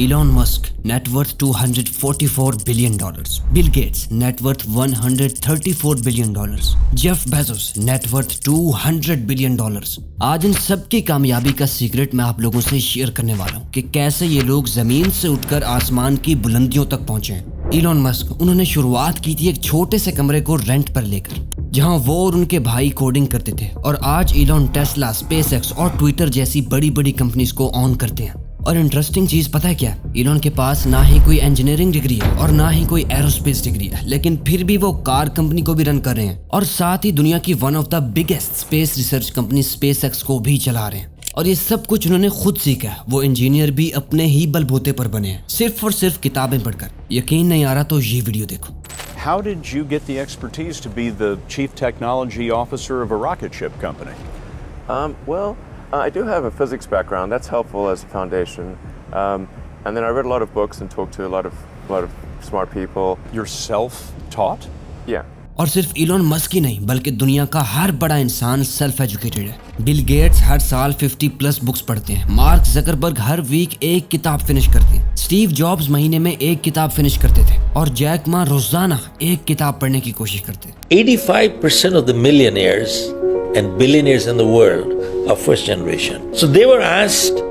Elon Musk, net worth $244 billion. Bill Gates, net worth $134 billion. Jeff Bezos, net worth $200 billion. आज इन सब की कामयाबी का सीक्रेट मैं आप लोगों से शेयर करने वाला हूँ कि कैसे ये लोग जमीन से उठकर आसमान की बुलंदियों तक पहुंचे हैं। इलॉन मस्क, उन्होंने शुरुआत की थी एक छोटे से कमरे को रेंट पर लेकर, जहां वो और उनके भाई कोडिंग करते थे, और आज इलॉन टेस्ला, स्पेसएक्स और ट्विटर जैसी बड़ी बड़ी कंपनीज को ऑन करते हैं। और इंटरेस्टिंग चीज पता है क्या? इलॉन के पास ना ही कोई इंजीनियरिंग डिग्री है और ना ही कोई एरोस्पेस डिग्री है, लेकिन फिर भी वो कार कंपनी को भी रन कर रहे हैं और साथ ही दुनिया की one of the biggest space research company SpaceX को भी चला रहे हैं। और ये सब कुछ उन्होंने खुद सीखा है। वो इंजीनियर भी अपने ही बलबूते पर बने हैं, सिर्फ और सिर्फ किताबें पढ़कर। यकीन नहीं आ रहा तो ये वीडियो देखो। How did you get the expertise to be the chief technology officer of a rocket ship company? I do have a physics background. That's helpful as a foundation. And then I read a lot of books and talked to a lot of smart people. You're self-taught? Yeah. और सिर्फ Elon Musk ही नहीं, बल्कि दुनिया का हर बड़ा इंसान self educated है। Bill Gates हर साल 50+ बुक्स पढ़ते हैं। मार्क जकरबर्ग हर वीक एक किताब फिनिश करते हैं। स्टीव जॉब्स महीने में एक किताब फिनिश करते थे, और जैक मा रोजाना एक किताब पढ़ने की कोशिश करते। 85% of the millionaires and billionaires in the world are first generation. So they were asked,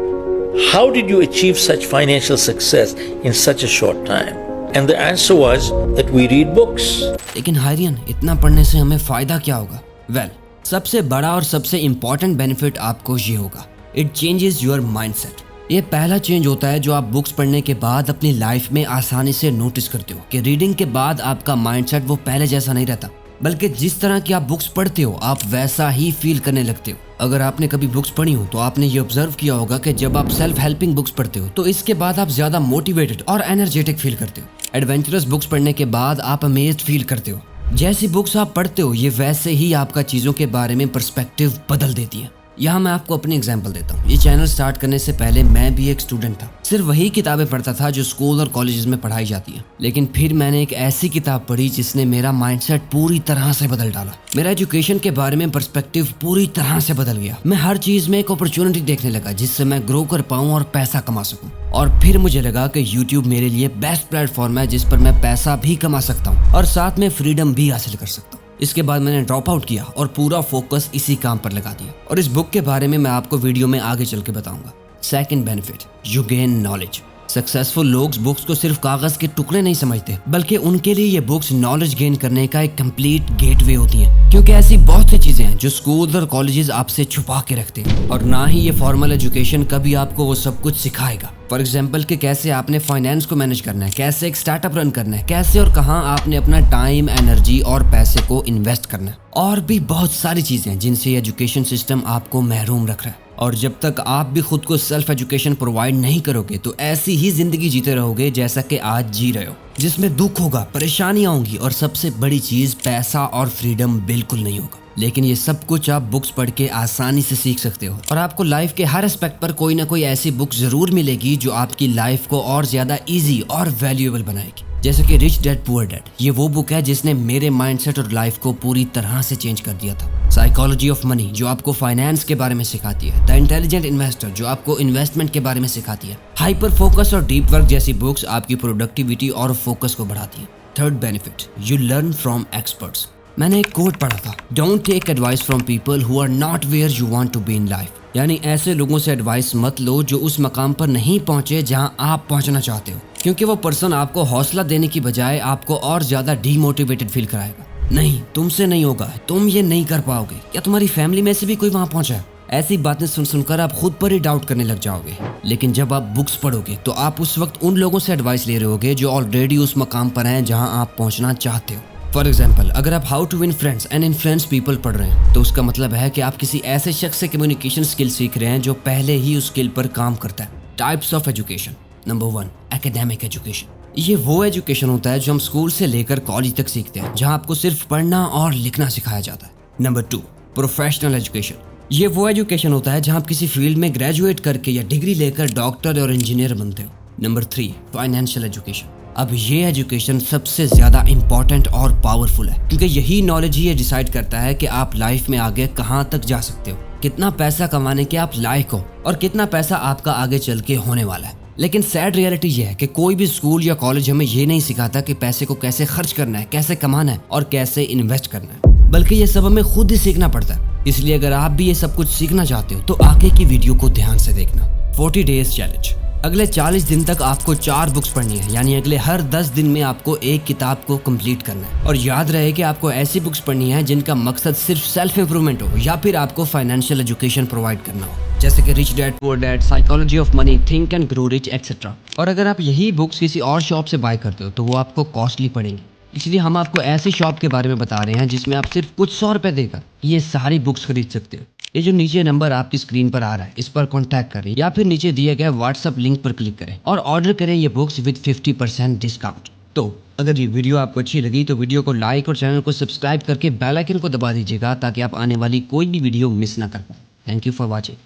how did you achieve such financial success in such a short time? And the answer was that we read books. लेकिन हारियन, इतना पढ़ने से हमें फायदा क्या होगा? Well, सबसे बड़ा और सबसे इम्पोर्टेंट बेनिफिट आपको ये होगा, इट चेंजेस योर माइंडसेट। ये पहला चेंज होता है जो आप बुक्स पढ़ने के बाद अपनी लाइफ में आसानी से नोटिस करते हो कि रीडिंग के बाद आपका माइंडसेट वो पहले जैसा नहीं रहता, बल्कि जिस तरह की आप बुक्स पढ़ते हो आप वैसा ही फील करने लगते हो। अगर आपने कभी बुक्स पढ़ी हो तो आपने ये ऑब्जर्व किया होगा कि जब आप सेल्फ हेल्पिंग बुक्स पढ़ते हो तो इसके बाद आप ज्यादा मोटिवेटेड और एनर्जेटिक फील करते हो। एडवेंचरस बुक्स पढ़ने के बाद आप अमेज्ड फील करते हो। जैसी बुक्स आप पढ़ते हो ये वैसे ही आपका चीजों के बारे में पर्सपेक्टिव बदल देती है। यहाँ मैं आपको अपनी एग्जांपल देता हूँ। ये चैनल स्टार्ट करने से पहले मैं भी एक स्टूडेंट था, सिर्फ वही किताबें पढ़ता था जो स्कूल और कॉलेजेस में पढ़ाई जाती है। लेकिन फिर मैंने एक ऐसी किताब पढ़ी जिसने मेरा माइंडसेट पूरी तरह से बदल डाला। मेरा एजुकेशन के बारे में पर्सपेक्टिव पूरी तरह से बदल गया। मैं हर चीज में एक अपॉर्चुनिटी देखने लगा जिससे मैं ग्रो कर पाऊँ और पैसा कमा सकूँ। और फिर मुझे लगा कि YouTube मेरे लिए बेस्ट प्लेटफॉर्म है जिस पर मैं पैसा भी कमा सकता हूँ और साथ में फ्रीडम भी हासिल कर सकता हूँ। इसके बाद मैंने ड्रॉप आउट किया और पूरा फोकस इसी काम पर लगा दिया। और इस बुक के बारे में मैं आपको वीडियो में आगे चल के बताऊंगा। Second benefit, you gain knowledge. Successful लोग बुक्स को सिर्फ कागज के टुकड़े नहीं समझते, बल्कि उनके लिए ये बुक्स नॉलेज गेन करने का एक कंप्लीट गेटवे होती हैं। क्योंकि ऐसी बहुत सी चीजें हैं जो स्कूल और कॉलेजेस आपसे छुपा के रखते हैं, और ना ही ये फॉर्मल एजुकेशन कभी आपको वो सब कुछ सिखाएगा। फॉर एग्जाम्पल कि कैसे आपने फाइनेंस को मैनेज करना है, कैसे एक स्टार्टअप रन करना है, कैसे और कहाँ आपने अपना टाइम, एनर्जी और पैसे को इन्वेस्ट करना है, और भी बहुत सारी चीजें जिनसे एजुकेशन सिस्टम आपको महरूम रख रहा है। और जब तक आप भी खुद को सेल्फ एजुकेशन प्रोवाइड नहीं करोगे तो ऐसी ही जिंदगी जीते रहोगे जैसा कि आज जी रहे हो, जिसमें दुख होगा, परेशानियां होंगी, और सबसे बड़ी चीज पैसा और फ्रीडम बिल्कुल नहीं होगा। लेकिन ये सब कुछ आप बुक्स पढ़ के आसानी से सीख सकते हो, और आपको लाइफ के हर एस्पेक्ट पर कोई ना कोई ऐसी बुक जरूर मिलेगी जो आपकी लाइफ को और ज्यादा इजी और वैल्यूएबल बनाएगी। जैसे कि रिच डैड पुअर डैड, ये वो बुक है जिसने मेरे माइंडसेट और लाइफ को पूरी तरह से चेंज कर दिया था। साइकोलॉजी ऑफ मनी, जो आपको फाइनेंस के बारे में सिखाती है। द इंटेलिजेंट इन्वेस्टर, जो आपको इन्वेस्टमेंट के बारे में सिखाती है। हाइपर फोकस और डीप वर्क जैसी बुक्स आपकी प्रोडक्टिविटी और फोकस को बढ़ाती है। Third benefit, you learn from experts. मैंने एक कोट पढ़ा था, don't take advice from people who are not where you want to be in life. यानी ऐसे लोगों से एडवाइस मत लो जो उस मकाम पर नहीं पहुंचे जहां आप पहुंचना चाहते हो, क्योंकि वो पर्सन आपको हौसला देने की बजाय आपको और ज्यादा डीमोटिवेटेड फील कराएगा। नहीं, तुमसे नहीं होगा, तुम ये नहीं कर पाओगे, या तुम्हारी फैमिली में से भी कोई वहां पहुंचा है। ऐसी बातें सुन सुनकर आप खुद पर ही डाउट करने लग जाओगे। लेकिन जब आप बुक्स पढ़ोगे तो आप उस वक्त उन लोगों से एडवाइस ले रहे होगे जो ऑलरेडी उस मकाम पर हैं जहां आप पहुंचना चाहते हो। फॉर एग्जाम्पल, अगर आप how to win friends and influence people पढ़ रहे हैं तो उसका मतलब है कि आप किसी ऐसे शख्स से कम्युनिकेशन स्किल सीख रहे हैं जो पहले ही उस स्किल पर काम करता है। Types of education. Number 1, academic education. ये वो एजुकेशन होता है जो हम स्कूल से लेकर कॉलेज तक सीखते हैं, जहां आपको सिर्फ पढ़ना और लिखना सिखाया जाता है। Number 2, professional education. ये वो एजुकेशन होता है जहां आप किसी फील्ड में ग्रेजुएट करके या डिग्री लेकर डॉक्टर और इंजीनियर बनते हो। Number 3, financial education. अब ये एजुकेशन सबसे ज्यादा इंपॉर्टेंट और पावरफुल है, क्योंकि यही नॉलेज ही ये डिसाइड करता है कि आप लाइफ में आगे कहाँ तक जा सकते हो, कितना पैसा कमाने के आप लायक हो, और कितना पैसा आपका आगे चल के होने वाला है। लेकिन सैड रियलिटी ये है कि कोई भी स्कूल या कॉलेज हमें ये नहीं सिखाता कि पैसे को कैसे खर्च करना है, कैसे कमाना है और कैसे इन्वेस्ट करना है, बल्कि ये सब हमें खुद ही सीखना पड़ता है। इसलिए अगर आप भी ये सब कुछ सीखना चाहते हो तो आगे की वीडियो को ध्यान से देखना। 40 डेज चैलेंज। अगले 40 दिन तक आपको 4 बुक्स पढ़नी है, यानी अगले हर 10 दिन में आपको एक किताब को कंप्लीट करना है। और याद रहे कि आपको ऐसी बुक्स पढ़नी है जिनका मकसद सिर्फ सेल्फ इंप्रूवमेंट हो या फिर आपको फाइनेंशियल एजुकेशन प्रोवाइड करना हो, जैसे कि rich dad poor dad, psychology of money, think and grow rich etcetera. और अगर आप यही बुक्स किसी और शॉप से बाय करते हो तो वो आपको कॉस्टली पड़ेंगी। इसलिए हम आपको ऐसी शॉप के बारे में बता रहे हैं जिसमें आप सिर्फ कुछ 100 रुपए देकर ये सारी बुक्स खरीद सकते हो। ये जो नीचे नंबर आपकी स्क्रीन पर आ रहा है, इस पर कॉन्टैक्ट करें या फिर नीचे दिए गए व्हाट्सएप लिंक पर क्लिक करें और ऑर्डर करें ये बुक्स विद 50% डिस्काउंट। तो अगर ये वीडियो आपको अच्छी लगी तो वीडियो को लाइक और चैनल को सब्सक्राइब करके बेल आइकन को दबा दीजिएगा ताकि आप आने वाली कोई भी वीडियो मिस ना कर पाए। Thank you for watching.